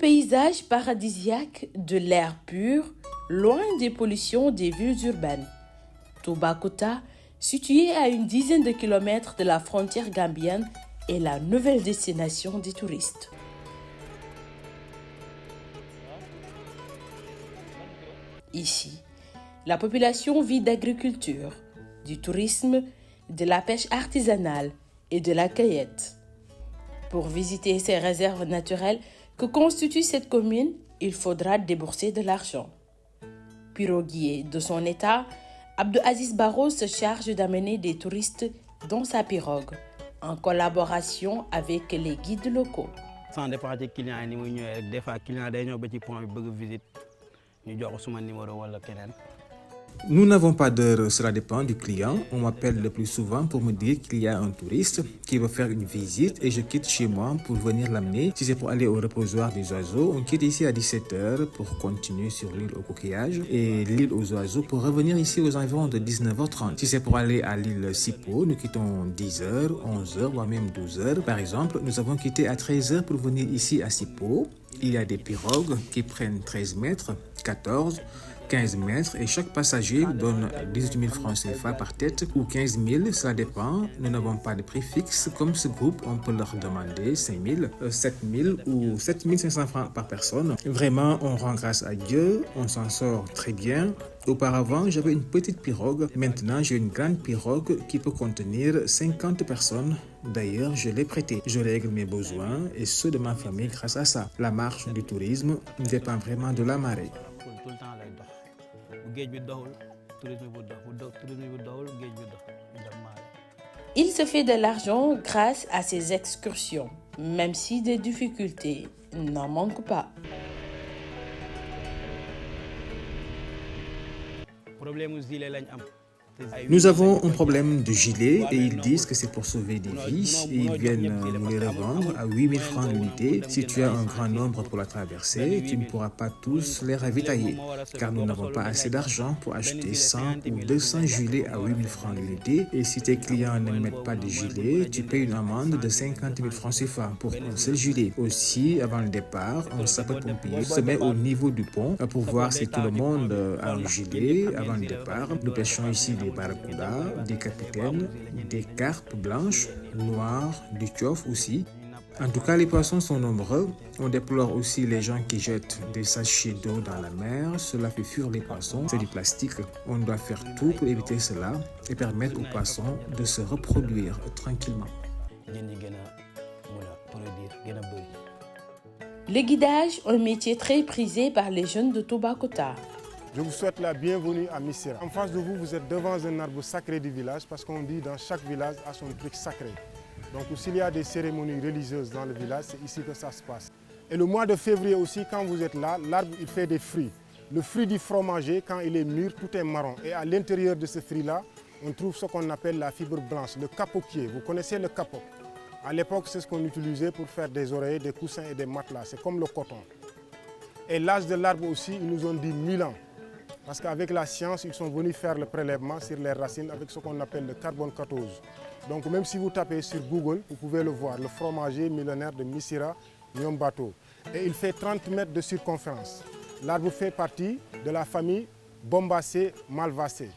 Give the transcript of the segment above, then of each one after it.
paysage paradisiaque de l'air pur, loin des pollutions des villes urbaines. Toubacouta, situé à une dizaine de kilomètres de la frontière gambienne, est la nouvelle destination des touristes. Ici, la population vit d'agriculture, du tourisme, de la pêche artisanale et de la cueillette. Pour visiter ces réserves naturelles que constitue cette commune, il faudra débourser de l'argent. Piroguier de son état, Abdou Aziz Barrow se charge d'amener des touristes dans sa pirogue, en collaboration avec les guides locaux. Ça dépend des clients, des fois les clients day ñëw ba ci point bi bëgg visite ñu jox suma numéro wala keneen. Nous n'avons pas d'heure, cela dépend du client. On m'appelle le plus souvent pour me dire qu'il y a un touriste qui veut faire une visite et je quitte chez moi pour venir l'amener. Si c'est pour aller au reposoir des oiseaux, on quitte ici à 17h pour continuer sur l'île aux coquillages et l'île aux oiseaux pour revenir ici aux environs de 19h30. Si c'est pour aller à l'île Sipo, nous quittons 10h, 11h, voire même 12h. Par exemple, nous avons quitté à 13h pour venir ici à Sipo. Il y a des pirogues qui prennent 13 mètres, 14, 15 mètres et chaque passager donne 18 000 francs CFA par tête ou 15 000, ça dépend. Nous n'avons pas de prix fixe. Comme ce groupe, on peut leur demander 5 000, 7 000 ou 7 500 francs par personne. Vraiment, on rend grâce à Dieu, on s'en sort très bien. Auparavant, j'avais une petite pirogue. Maintenant, j'ai une grande pirogue qui peut contenir 50 personnes. D'ailleurs, je l'ai prêtée. Je règle mes besoins et ceux de ma famille grâce à ça. La marche du tourisme dépend vraiment de la marée. Il se fait de l'argent grâce à ces excursions, même si des difficultés n'en manquent pas. Nous avons un problème de gilet et ils disent que c'est pour sauver des vies et ils viennent nous les revendre à 8 000 francs l'unité. Si tu as un grand nombre pour la traverser, tu ne pourras pas tous les ravitailler car nous n'avons pas assez d'argent pour acheter 100 ou 200 gilets à 8 000 francs l'unité et si tes clients ne mettent pas de gilet, tu payes une amende de 50 000 francs CFA pour un seul gilet. Aussi, avant le départ, un sapeur-pompier se met au niveau du pont pour voir si tout le monde a un gilet avant le départ. Nous pêchons ici des barracudas, des capitaines, des carpes blanches, noires, du tchof aussi. En tout cas, les poissons sont nombreux. On déplore aussi les gens qui jettent des sachets d'eau dans la mer. Cela fait fuir les poissons. C'est du plastique. On doit faire tout pour éviter cela et permettre aux poissons de se reproduire tranquillement. Le guidage, un métier très prisé par les jeunes de Toubacouta. Je vous souhaite la bienvenue à Missirah. En face de vous, vous êtes devant un arbre sacré du village parce qu'on dit dans chaque village a son truc sacré. Donc s'il y a des cérémonies religieuses dans le village, c'est ici que ça se passe. Et le mois de février aussi, quand vous êtes là, l'arbre il fait des fruits. Le fruit du fromager, quand il est mûr, tout est marron. Et à l'intérieur de ce fruit-là, on trouve ce qu'on appelle la fibre blanche, le capoquier. Vous connaissez le capoc. À l'époque, c'est ce qu'on utilisait pour faire des oreillers, des coussins et des matelas. C'est comme le coton. Et l'âge de l'arbre aussi, ils nous ont dit 1000 ans. Parce qu'avec la science, ils sont venus faire le prélèvement sur les racines avec ce qu'on appelle le carbone 14. Donc même si vous tapez sur Google, vous pouvez le voir, le fromager millénaire de Missirah Nyombato. Et il fait 30 mètres de circonférence. L'arbre fait partie de la famille Bombacées malvacées.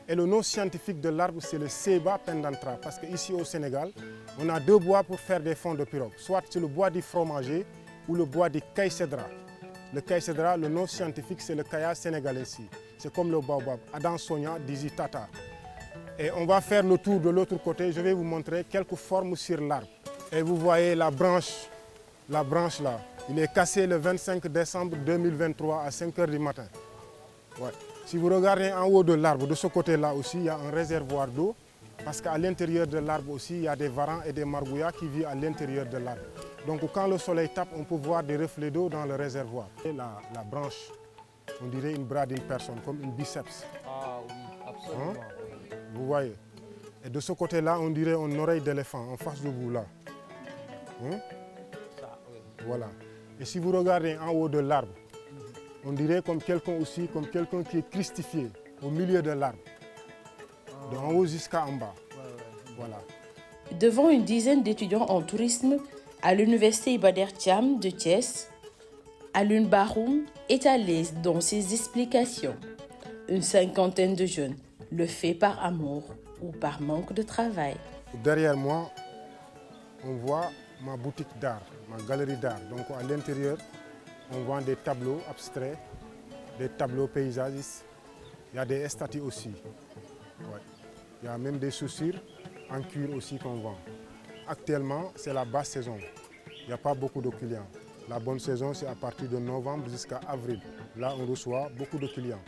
Et le nom scientifique de l'arbre, c'est le Ceiba pendantra. Parce qu'ici au Sénégal, on a deux bois pour faire des fonds de pirogue. Soit c'est le bois du fromager ou le bois du caïcédra. Le caïcédra, le nom scientifique, c'est le Kaya sénégalais. C'est comme le baobab, Adam Sonia Dizitata. Et on va faire le tour de l'autre côté. Je vais vous montrer quelques formes sur l'arbre. Et vous voyez la branche là. Il est cassé le 25 décembre 2023 à 5 h du matin. Ouais. Si vous regardez en haut de l'arbre, de ce côté-là aussi, il y a un réservoir d'eau. Parce qu'à l'intérieur de l'arbre aussi, il y a des varans et des margouillas qui vivent à l'intérieur de l'arbre. Donc quand le soleil tape, on peut voir des reflets d'eau dans le réservoir. Et la branche, on dirait une bras d'une personne, comme une biceps. Ah oui, absolument. Hein? Vous voyez. Et de ce côté-là, on dirait une oreille d'éléphant, en face de vous là. Hein? Ça, oui. Voilà. Et si vous regardez en haut de l'arbre, on dirait comme quelqu'un aussi, comme quelqu'un qui est christifié au milieu de l'arbre. De en haut jusqu'à en bas. Voilà. Devant une dizaine d'étudiants en tourisme à l'université Iba Der Thiam de Thiès, Alun Baroum est à l'aise dans ses explications. Une cinquantaine de jeunes le fait par amour ou par manque de travail. Derrière moi, on voit ma boutique d'art, ma galerie d'art. Donc à l'intérieur, on vend des tableaux abstraits, des tableaux paysagistes. Il y a des statues aussi. Ouais. Il y a même des chaussures en cuir aussi qu'on vend. Actuellement, c'est la basse saison. Il n'y a pas beaucoup de clients. La bonne saison, c'est à partir de novembre jusqu'à avril. Là, on reçoit beaucoup de clients.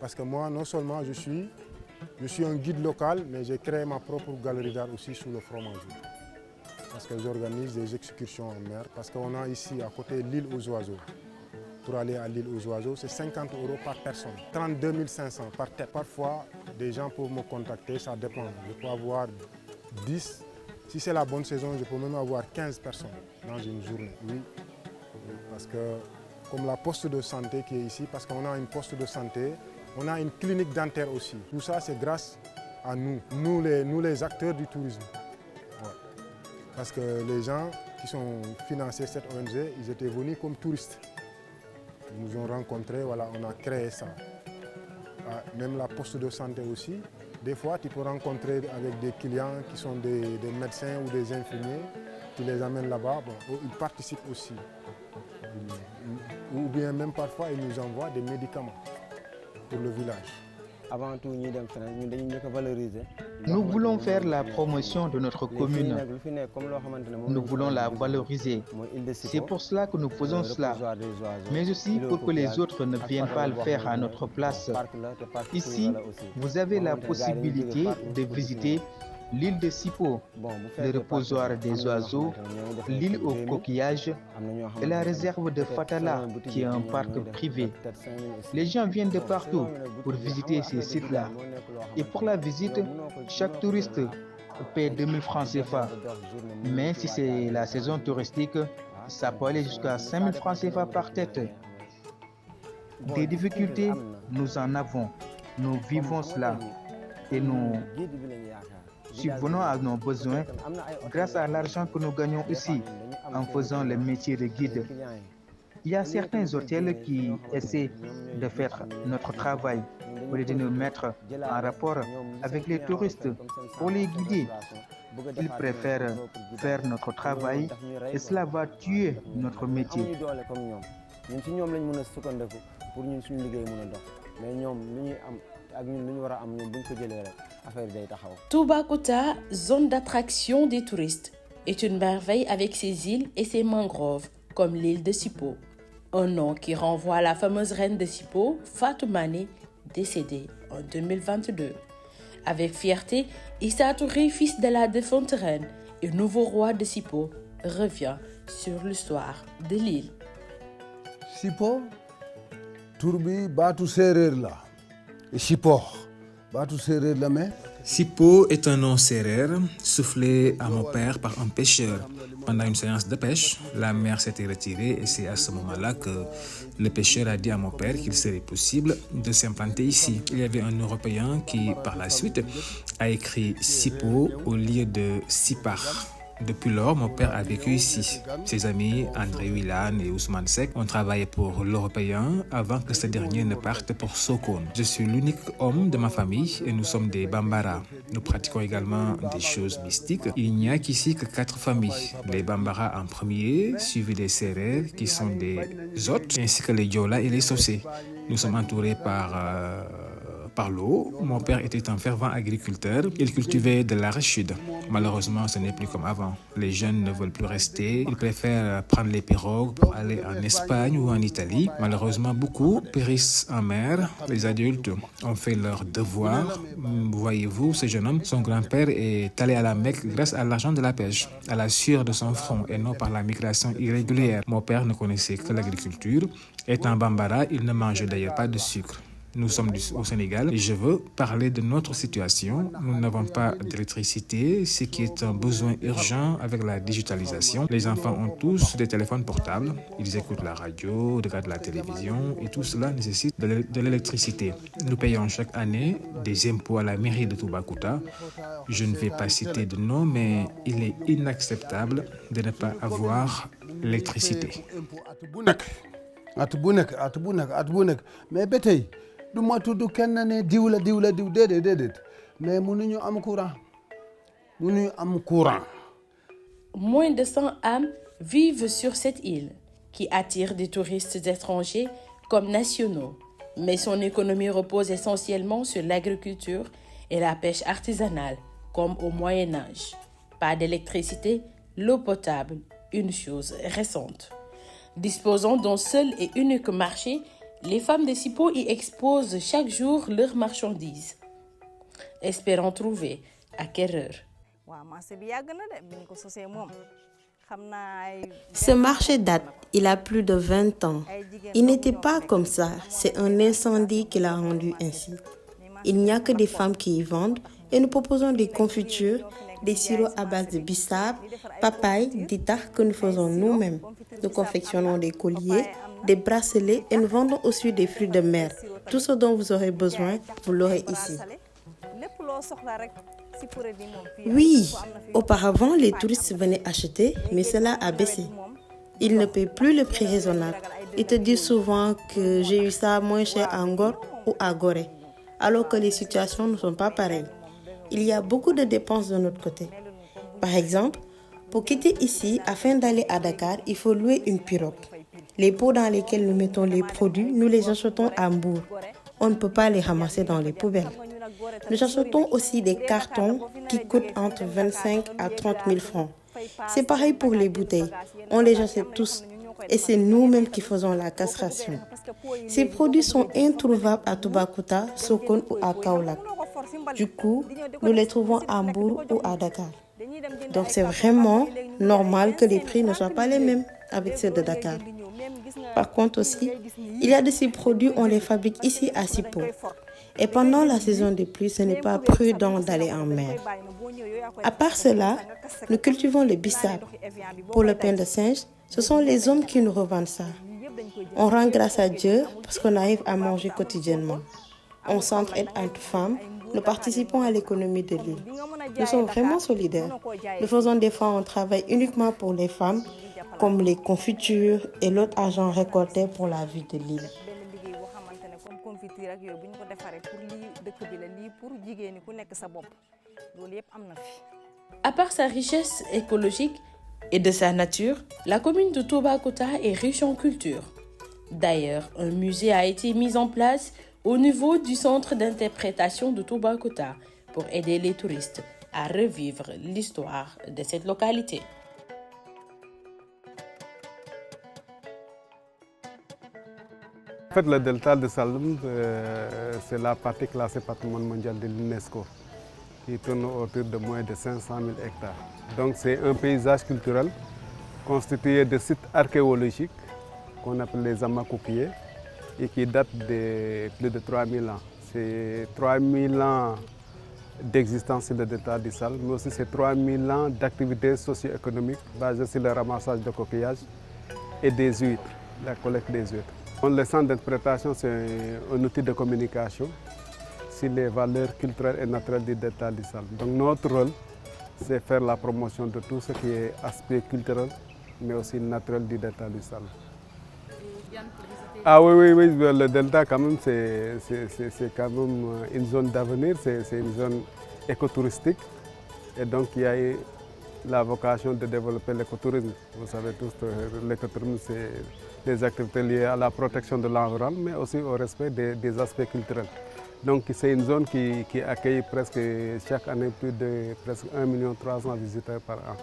Parce que moi, non seulement je suis un guide local, mais j'ai créé ma propre galerie d'art aussi sous le Fromageau. Parce que j'organise des excursions en mer. Parce qu'on a ici, à côté, l'île aux oiseaux. Pour aller à l'île aux oiseaux, c'est 50 € par personne. 32 500 par tête. Parfois, des gens peuvent me contacter, ça dépend. Je peux avoir 10. Si c'est la bonne saison, je peux même avoir 15 personnes dans une journée. Oui, parce que comme la poste de santé qui est ici, parce qu'on a une poste de santé, on a une clinique dentaire aussi. Tout ça, c'est grâce à nous les acteurs du tourisme. Ouais. Parce que les gens qui sont financés cette ONG, ils étaient venus comme touristes. Ils nous ont rencontrés, voilà, on a créé ça. Même la poste de santé aussi. Des fois, tu peux rencontrer avec des clients qui sont des médecins ou des infirmiers. Tu les amènes là-bas, bon, ils participent aussi. Ou bien même parfois, ils nous envoient des médicaments pour le village. Avant tout, nous voulons faire la promotion de notre commune. Nous voulons la valoriser. C'est pour cela que nous faisons cela. Mais aussi pour que les autres ne viennent pas le faire à notre place. Ici, vous avez la possibilité de visiter l'île de Sipo, le reposoir des oiseaux, l'île aux coquillages et la réserve de Fatala, qui est un parc privé. Les gens viennent de partout pour visiter ces sites-là. Et pour la visite, chaque touriste paie 2000 francs CFA. Mais si c'est la saison touristique, ça peut aller jusqu'à 5000 francs CFA par tête. Des difficultés, nous en avons. Nous vivons cela. Et nous subvenons à nos besoins grâce à l'argent que nous gagnons ici en faisant le métier de guide. Il y a certains hôtels qui essaient de faire notre travail au lieu de nous mettre en rapport avec les touristes pour les guider. Ils préfèrent faire notre travail et cela va tuer notre métier. Toubacouta, zone d'attraction des touristes, est une merveille avec ses îles et ses mangroves, comme l'île de Sipo. Un nom qui renvoie à la fameuse reine de Sipo, Fatou Mané, décédée en 2022. Avec fierté, Issa Touré, fils de la défunte reine et nouveau roi de Sipo, revient sur l'histoire de l'île. Sipo, Tourbi, Batu Serer la. Sipo, Batu Serer la mais. Sipo est un nom sérère soufflé à mon père par un pêcheur. Pendant une séance de pêche, la mer s'était retirée et c'est à ce moment-là que le pêcheur a dit à mon père qu'il serait possible de s'implanter ici. Il y avait un Européen qui, par la suite, a écrit Sipo au lieu de Sipar. Depuis lors, mon père a vécu ici. Ses amis, André Willan et Ousmane Sek, ont travaillé pour l'Européen avant que ce dernier ne parte pour Sokone. Je suis l'unique homme de ma famille et nous sommes des Bambara. Nous pratiquons également des choses mystiques. Il n'y a qu'ici que 4 familles. Les Bambara en premier, suivis des Sérères qui sont des hôtes, ainsi que les Diola et les Sossé. Nous sommes entourés par l'eau. Mon père était un fervent agriculteur. Il cultivait de l'arachide. Malheureusement, ce n'est plus comme avant. Les jeunes ne veulent plus rester. Ils préfèrent prendre les pirogues pour aller en Espagne ou en Italie. Malheureusement, beaucoup périssent en mer. Les adultes ont fait leur devoir. Voyez-vous, ce jeune homme, son grand-père est allé à la Mecque grâce à l'argent de la pêche, à la sueur de son front et non par la migration irrégulière. Mon père ne connaissait que l'agriculture. Étant Bambara, il ne mangeait d'ailleurs pas de sucre. Nous sommes au Sénégal et je veux parler de notre situation. Nous n'avons pas d'électricité, ce qui est un besoin urgent avec la digitalisation. Les enfants ont tous des téléphones portables. Ils écoutent la radio, regardent la télévision et tout cela nécessite de l'électricité. Nous payons chaque année des impôts à la mairie de Toubacouta. Je ne vais pas citer de nom, mais il est inacceptable de ne pas avoir l'électricité. at bu nekk mais ba tey du ma tudd kenn ne diw déedéet mais mënuñu am courant. Moins de 100 âmes vivent sur cette île qui attire des touristes étrangers comme nationaux. Mais son économie repose essentiellement sur l'agriculture et la pêche artisanale, comme au Moyen Âge. Pas d'électricité, l'eau potable, une chose récente. Disposant d'un seul et unique marché, les femmes de Sipo y exposent chaque jour leurs marchandises, espérant trouver acquéreur. Ce marché date, il a plus de 20 ans. Il n'était pas comme ça, c'est un incendie qui l'a rendu ainsi. Il n'y a que des femmes qui y vendent et nous proposons des confitures, des sirops à base de bissap, papaye, dita que nous faisons nous-mêmes. Nous confectionnons des colliers, des bracelets et nous vendons aussi des fruits de mer. Tout ce dont vous aurez besoin, vous l'aurez ici. Oui, auparavant, les touristes venaient acheter, mais cela a baissé. Ils ne paient plus le prix raisonnable. Ils te disent souvent que j'ai eu ça moins cher à Ngor ou à Gorée, alors que les situations ne sont pas pareilles. Il y a beaucoup de dépenses de notre côté. Par exemple, pour quitter ici, afin d'aller à Dakar, il faut louer une pirogue. Les pots dans lesquels nous mettons les produits, nous les achetons à Mbour. On ne peut pas les ramasser dans les poubelles. Nous achetons aussi des cartons qui coûtent entre 25 à 30 000 francs. C'est pareil pour les bouteilles. On les achète tous et c'est nous-mêmes qui faisons la castration. Ces produits sont introuvables à Toubacouta, Sokone ou à Kaolack. Du coup, nous les trouvons à Mbour ou à Dakar. Donc c'est vraiment normal que les prix ne soient pas les mêmes avec ceux de Dakar. Par contre aussi, il y a de ces produits, on les fabrique ici à Sipo. Et pendant la saison des pluies, ce n'est pas prudent d'aller en mer. À part cela, nous cultivons le bissap. Pour le pain de singe, ce sont les hommes qui nous revendent ça. On rend grâce à Dieu parce qu'on arrive à manger quotidiennement. On s'entraide entre femmes. Nous participons à l'économie de l'île. Nous sommes vraiment solidaires. Nous faisons des fois un travail uniquement pour les femmes, comme les confitures et l'autre argent récolté pour la vie de l'île. À part sa richesse écologique et de sa nature, la commune de Toubacouta est riche en culture. D'ailleurs, un musée a été mis en place au niveau du centre d'interprétation de Toubacouta pour aider les touristes à revivre l'histoire de cette localité. En fait, le delta de Saloum, c'est la partie classée patrimoine mondial de l'UNESCO, qui tourne autour de moins de 500 000 hectares. Donc c'est un paysage culturel constitué de sites archéologiques qu'on appelle les Amakoukiés et qui datent de plus de 3000 ans. C'est 3000 ans d'existence sur le delta du Saloum, mais aussi c'est 3000 ans d'activités socio-économiques basées sur le ramassage de coquillages et des huîtres, la collecte des huîtres. Le centre d'interprétation, c'est un outil de communication sur les valeurs culturelles et naturelles du delta du Saloum. Donc notre rôle, c'est faire la promotion de tout ce qui est aspect culturel, mais aussi naturel du delta du Saloum. Ah oui, le delta quand même, c'est quand même une zone d'avenir, c'est une zone écotouristique. Et donc il y a la vocation de développer l'écotourisme. Vous savez tous que l'écotourisme, c'est des activités liées à la protection de l'environnement, mais aussi au respect des aspects culturels. Donc c'est une zone qui accueille presque chaque année plus de presque 1 300 000 visiteurs par an.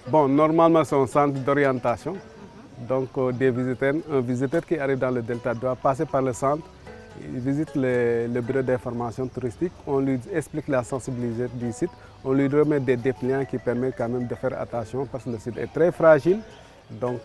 Bon, normalement c'est un centre d'orientation. Donc un visiteur qui arrive dans le delta doit passer par le centre, il visite le bureau d'information touristique, on lui explique la sensibilité du site, on lui remet des dépliants qui permettent quand même de faire attention parce que le site est très fragile. Donc,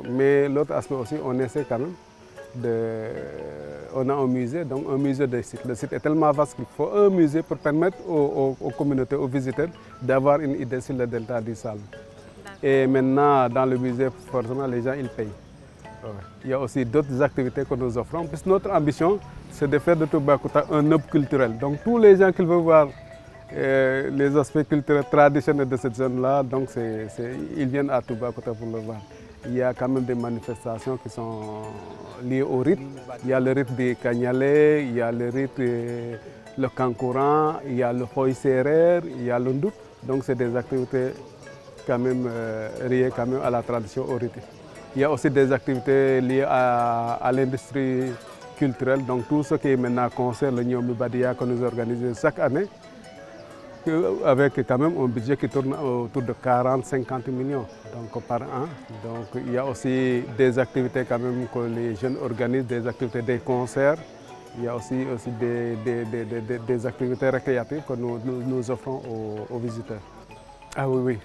mais l'autre aspect aussi, on essaie quand même on a un musée, donc un musée de site. Le site est tellement vaste qu'il faut un musée pour permettre aux communautés, aux visiteurs d'avoir une idée sur le delta du Saloum. Et maintenant, dans le musée, forcément, les gens ils payent. Il y a aussi d'autres activités que nous offrons. Puis notre ambition, c'est de faire de Toubacouta un hub culturel. Donc tous les gens qui veulent voir les aspects culturels traditionnels de cette zone-là, donc ils viennent à Toubacouta pour le voir. il y a quand même des manifestations qui sont liées au rite. Il y a le rite des Kagnalais, il y a le rite, le Kankouran, il y a le Foy Serer, il y a le Ndouk. Donc c'est des activités quand même liées quand même à la tradition orite. Il y a aussi des activités liées à l'industrie culturelle, donc tout ce qui est maintenant concert, le Nyomi Badia que nous organisons chaque année, avec quand même un budget qui tourne autour de 40-50 millions donc, par an. Donc il y a aussi des activités quand même que les jeunes organisent, des activités, des concerts. Il y a aussi des activités récréatives que nous offrons aux visiteurs. Ah oui.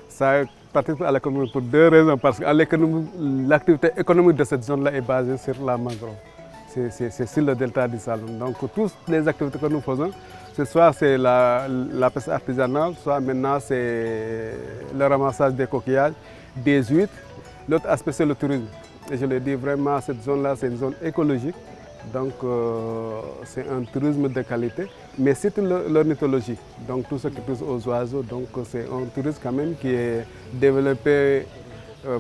Ça participe à l'économie pour deux raisons. Parce que l'activité économique de cette zone-là est basée sur la mangrove. C'est sur le delta du Saloum. Donc toutes les activités que nous faisons, soit c'est la pêche artisanale, soit maintenant c'est le ramassage des coquillages, des huîtres. L'autre aspect c'est le tourisme. Et je le dis vraiment, cette zone-là c'est une zone écologique. Donc c'est un tourisme de qualité, mais c'est l'ornithologie, donc tout ce qui touche aux oiseaux, donc c'est un tourisme quand même qui est développé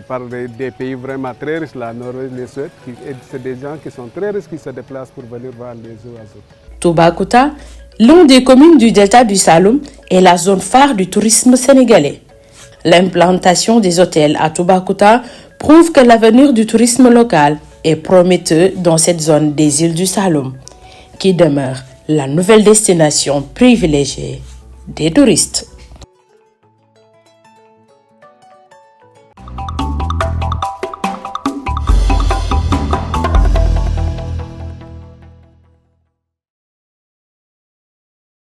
par des pays vraiment très riches, la Norvège, les Suèdes, c'est des gens qui sont très riches qui se déplacent pour venir voir les oiseaux. Toubacouta, l'une des communes du delta du Saloum, est la zone phare du tourisme sénégalais. L'implantation des hôtels à Toubacouta prouve que l'avenir du tourisme local est prometteur dans cette zone des îles du Saloum, qui demeure la nouvelle destination privilégiée des touristes.